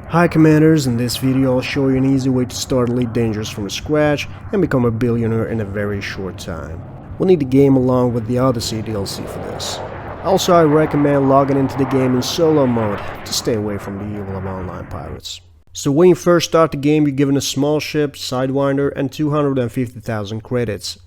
Hi Commanders, in this video I'll show you an easy way to start Elite Dangerous from scratch and become a billionaire in a very short time. We'll need the game along with the Odyssey DLC for this. Also, I recommend logging into the game in solo mode to stay away from the evil of online pirates. So when you first start the game, you're given a small ship, Sidewinder, and 250,000 credits.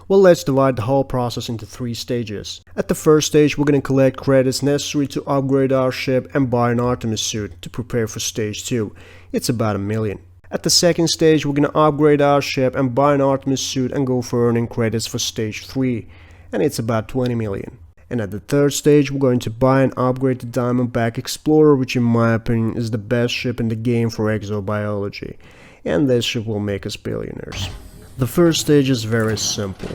Well, let's divide the whole process into 3 stages. At the first stage, we're going to collect credits necessary to upgrade our ship and buy an Artemis suit to prepare for stage 2. It's about 1 million. At the second stage, we're going to upgrade our ship and buy an Artemis suit and go for earning credits for stage 3. And it's about 20 million. And at the third stage, we're going to buy and upgrade the Diamondback Explorer, which in my opinion is the best ship in the game for exobiology. And this ship will make us billionaires. The first stage is very simple.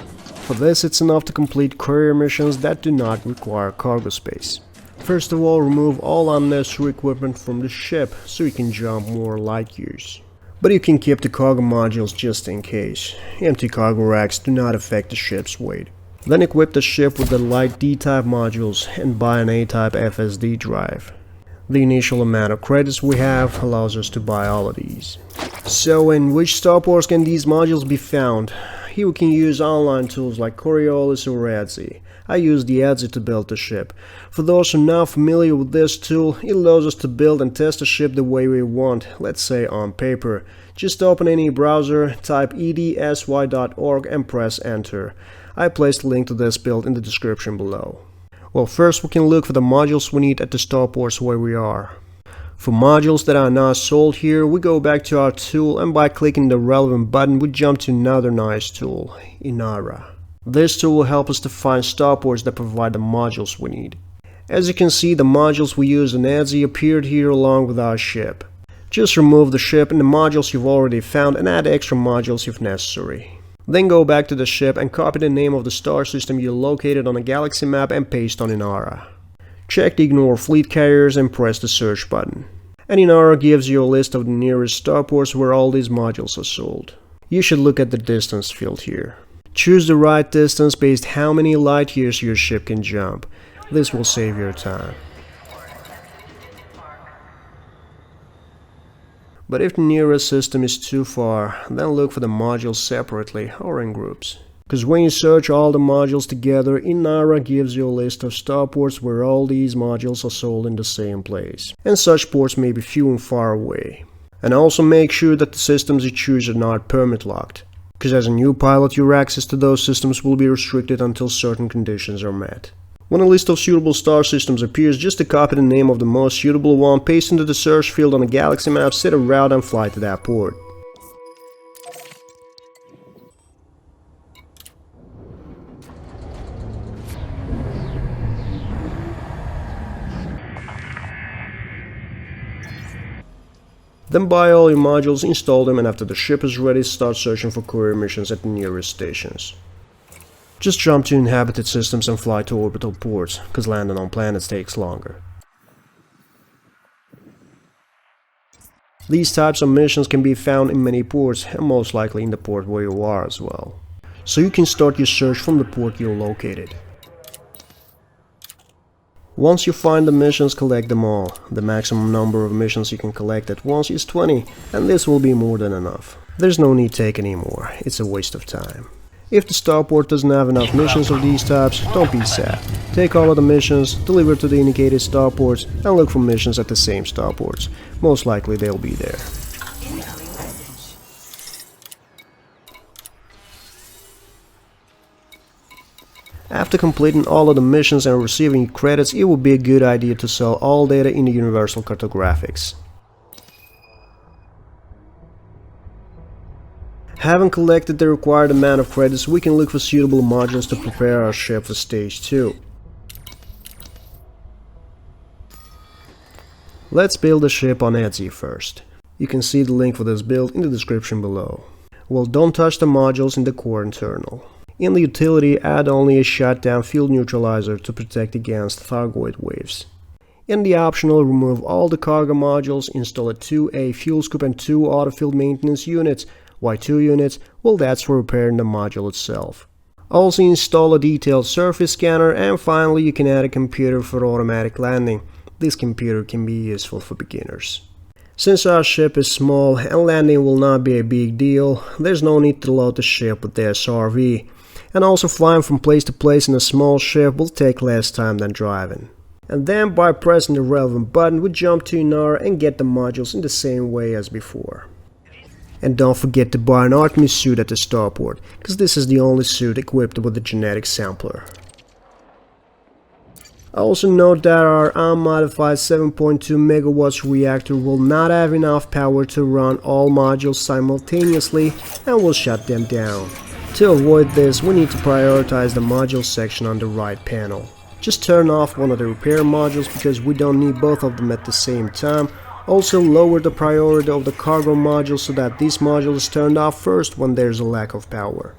For this, it's enough to complete courier missions that do not require cargo space. First of all, remove all unnecessary equipment from the ship so you can jump more light years. But you can keep the cargo modules just in case. Empty cargo racks do not affect the ship's weight. Then equip the ship with the light D-type modules and buy an A-type FSD drive. The initial amount of credits we have allows us to buy all of these. So in which starports can these modules be found? Here we can use online tools like Coriolis or Etsy. I use the Etsy to build the ship. For those who are not familiar with this tool, it allows us to build and test the ship the way we want, let's say on paper. Just open any browser, type edsy.org and press enter. I placed a link to this build in the description below. Well, first we can look for the modules we need at the starports where we are. For modules that are not sold here, we go back to our tool and by clicking the relevant button we jump to another nice tool, Inara. This tool will help us to find starports that provide the modules we need. As you can see, the modules we use in Etsy appeared here along with our ship. Just remove the ship and the modules you've already found and add extra modules if necessary. Then go back to the ship and copy the name of the star system you located on a galaxy map and paste on Inara. Check the ignore fleet carriers and press the search button. And Inara gives you a list of the nearest starports where all these modules are sold. You should look at the distance field here. Choose the right distance based how many light years your ship can jump. This will save your time. But if the nearest system is too far, then look for the modules separately or in groups. Because when you search all the modules together, Inara gives you a list of starports where all these modules are sold in the same place. And such ports may be few and far away. And also make sure that the systems you choose are not permit locked. Because as a new pilot, your access to those systems will be restricted until certain conditions are met. When a list of suitable star systems appears, just copy the name of the most suitable one, paste into the search field on a galaxy map, set a route and fly to that port. Then buy all your modules, install them, and after the ship is ready, start searching for courier missions at the nearest stations. Just jump to inhabited systems and fly to orbital ports, cause landing on planets takes longer. These types of missions can be found in many ports, and most likely in the port where you are as well. So you can start your search from the port you're located. Once you find the missions, collect them all. The maximum number of missions you can collect at once is 20, and this will be more than enough. There's no need to take any more, it's a waste of time. If the starport doesn't have enough missions of these types, don't be sad. Take all of the missions, deliver to the indicated starports, and look for missions at the same starports. Most likely they'll be there. After completing all of the missions and receiving credits, it would be a good idea to sell all data in the Universal Cartographics. Having collected the required amount of credits, we can look for suitable modules to prepare our ship for stage 2. Let's build a ship on Etsy first. You can see the link for this build in the description below. Well, don't touch the modules in the core internal. In the utility, add only a shutdown field neutralizer to protect against Thargoid waves. In the optional, remove all the cargo modules, install a 2A fuel scoop and 2 autofield maintenance units. Why 2 units? Well, that's for repairing the module itself. Also install a detailed surface scanner, and finally you can add a computer for automatic landing. This computer can be useful for beginners. Since our ship is small and landing will not be a big deal, there's no need to load the ship with the SRV, and also flying from place to place in a small ship will take less time than driving. And then by pressing the relevant button we jump to Inara and get the modules in the same way as before. And don't forget to buy an Artemis suit at the starport, cause this is the only suit equipped with the genetic sampler. Also note that our unmodified 7.2 megawatts reactor will not have enough power to run all modules simultaneously and will shut them down. To avoid this, we need to prioritize the module section on the right panel. Just turn off one of the repair modules because we don't need both of them at the same time. Also lower the priority of the cargo module so that this module is turned off first when there's a lack of power.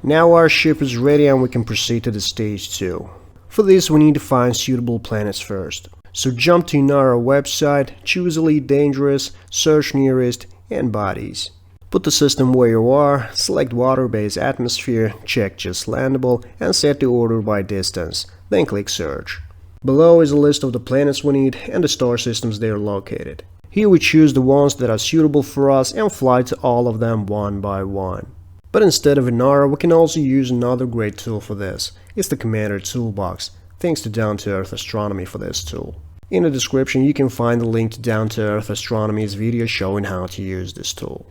Now our ship is ready and we can proceed to the stage 2. For this we need to find suitable planets first. So jump to Inara website, choose Elite Dangerous, search nearest and bodies. Put the system where you are, select water-based atmosphere, check just landable and set the order by distance, then click search. Below is a list of the planets we need and the star systems they are located. Here we choose the ones that are suitable for us and fly to all of them one by one. But instead of Inara, we can also use another great tool for this. It's the Commander Toolbox, thanks to Down to Earth Astronomy for this tool. In the description you can find the link to Down to Earth Astronomy's video showing how to use this tool.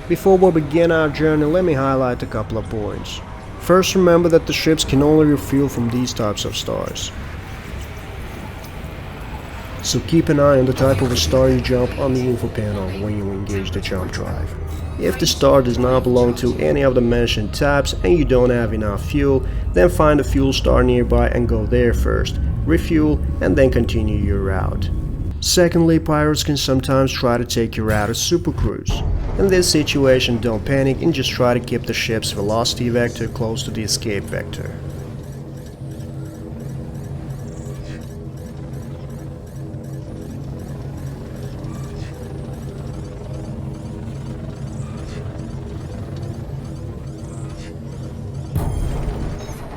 Before we begin our journey, let me highlight a couple of points. First, remember that the ships can only refuel from these types of stars. So keep an eye on the type of a star you jump on the info panel when you engage the jump drive. If the star does not belong to any of the mentioned types and you don't have enough fuel, then find a fuel star nearby and go there first, refuel and then continue your route. Secondly, pirates can sometimes try to take you out of supercruise. In this situation, don't panic and just try to keep the ship's velocity vector close to the escape vector.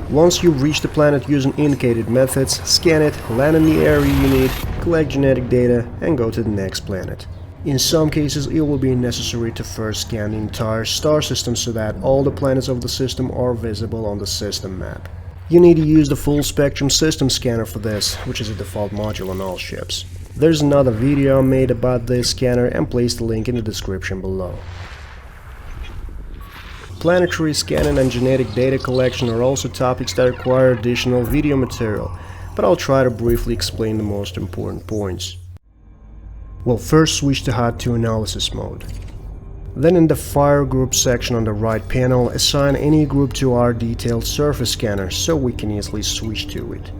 Once you reach the planet using indicated methods, scan it, land in the area you need, collect genetic data and go to the next planet. In some cases it will be necessary to first scan the entire star system so that all the planets of the system are visible on the system map. You need to use the full spectrum system scanner for this, which is a default module on all ships. There's another video made about this scanner and place the link in the description below. Planetary scanning and genetic data collection are also topics that require additional video material, but I'll try to briefly explain the most important points. Well, first switch to Hot 2 analysis mode. Then in the Fire Group section on the right panel, assign any group to our detailed surface scanner so we can easily switch to it.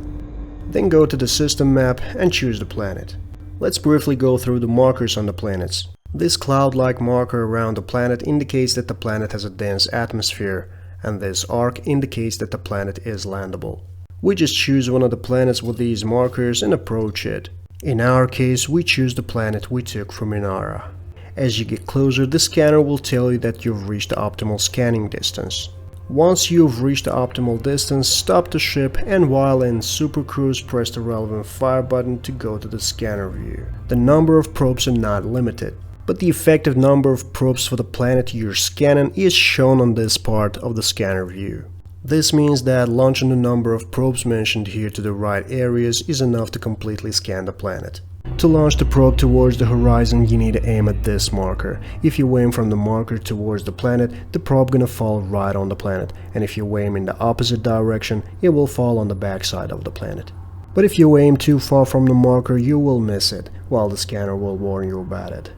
Then go to the system map and choose the planet. Let's briefly go through the markers on the planets. This cloud-like marker around the planet indicates that the planet has a dense atmosphere, and this arc indicates that the planet is landable. We just choose one of the planets with these markers and approach it. In our case, we choose the planet we took from Inara. As you get closer, the scanner will tell you that you've reached the optimal scanning distance. Once you've reached the optimal distance, stop the ship and while in Super Cruise, press the relevant fire button to go to the scanner view. The number of probes are not limited, but the effective number of probes for the planet you're scanning is shown on this part of the scanner view. This means that launching the number of probes mentioned here to the right areas is enough to completely scan the planet. To launch the probe towards the horizon, you need to aim at this marker. If you aim from the marker towards the planet, the probe gonna fall right on the planet, and if you aim in the opposite direction, it will fall on the backside of the planet. But if you aim too far from the marker, you will miss it, while the scanner will warn you about it.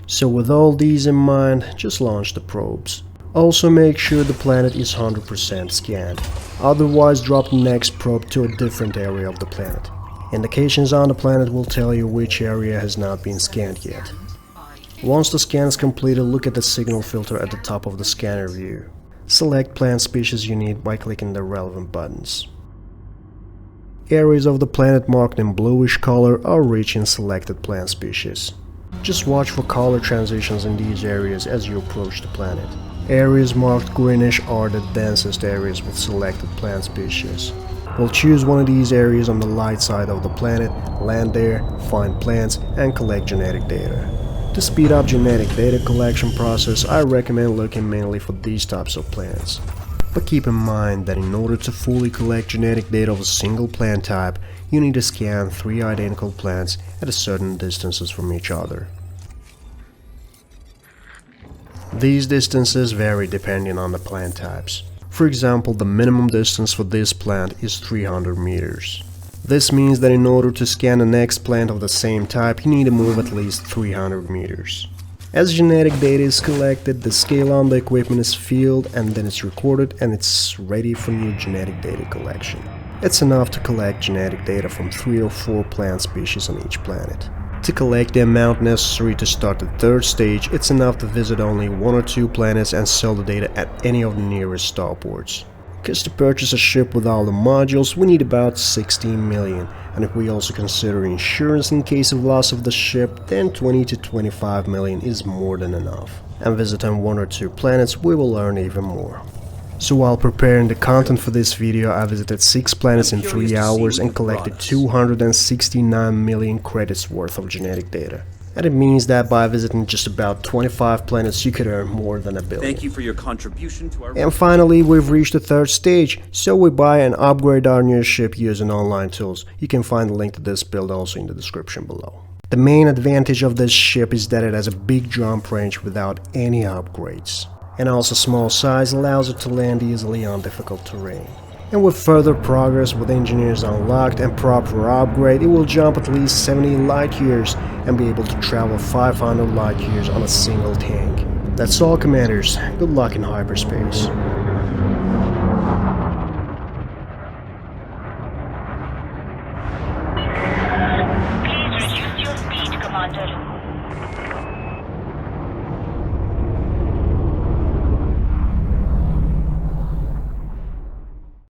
So with all these in mind, just launch the probes. Also make sure the planet is 100% scanned, otherwise drop the next probe to a different area of the planet. Indications on the planet will tell you which area has not been scanned yet. Once the scan is completed, look at the signal filter at the top of the scanner view. Select plant species you need by clicking the relevant buttons. Areas of the planet marked in bluish color are rich in selected plant species. Just watch for color transitions in these areas as you approach the planet. Areas marked greenish are the densest areas with selected plant species. We'll choose one of these areas on the light side of the planet, land there, find plants, and collect genetic data. To speed up genetic data collection process, I recommend looking mainly for these types of plants. But keep in mind that in order to fully collect genetic data of a single plant type, you need to scan 3 identical plants at a certain distances from each other. These distances vary depending on the plant types. For example, the minimum distance for this plant is 300 meters. This means that in order to scan the next plant of the same type, you need to move at least 300 meters. As genetic data is collected, the scale on the equipment is filled and then it's recorded and it's ready for new genetic data collection. It's enough to collect genetic data from 3 or 4 plant species on each planet. To collect the amount necessary to start the 3rd stage, it's enough to visit only 1 or 2 planets and sell the data at any of the nearest starports. Because to purchase a ship with all the modules, we need about 16 million, and if we also consider insurance in case of loss of the ship, then 20 to 25 million is more than enough. And visiting 1 or 2 planets, we will earn even more. So while preparing the content for this video, I visited 6 planets in 3 hours and collected 269 million credits worth of genetic data. And it means that by visiting just about 25 planets, you could earn more than $1 billion. Thank you for your contribution to our... And finally, we've reached the 3rd stage, so we buy and upgrade our new ship using online tools. You can find the link to this build also in the description below. The main advantage of this ship is that it has a big jump range without any upgrades. And also small size allows it to land easily on difficult terrain. And with further progress with engineers unlocked and proper upgrade, it will jump at least 70 light years and be able to travel 500 light years on a single tank. That's all, commanders. Good luck in hyperspace. Please reduce your speed, Commander.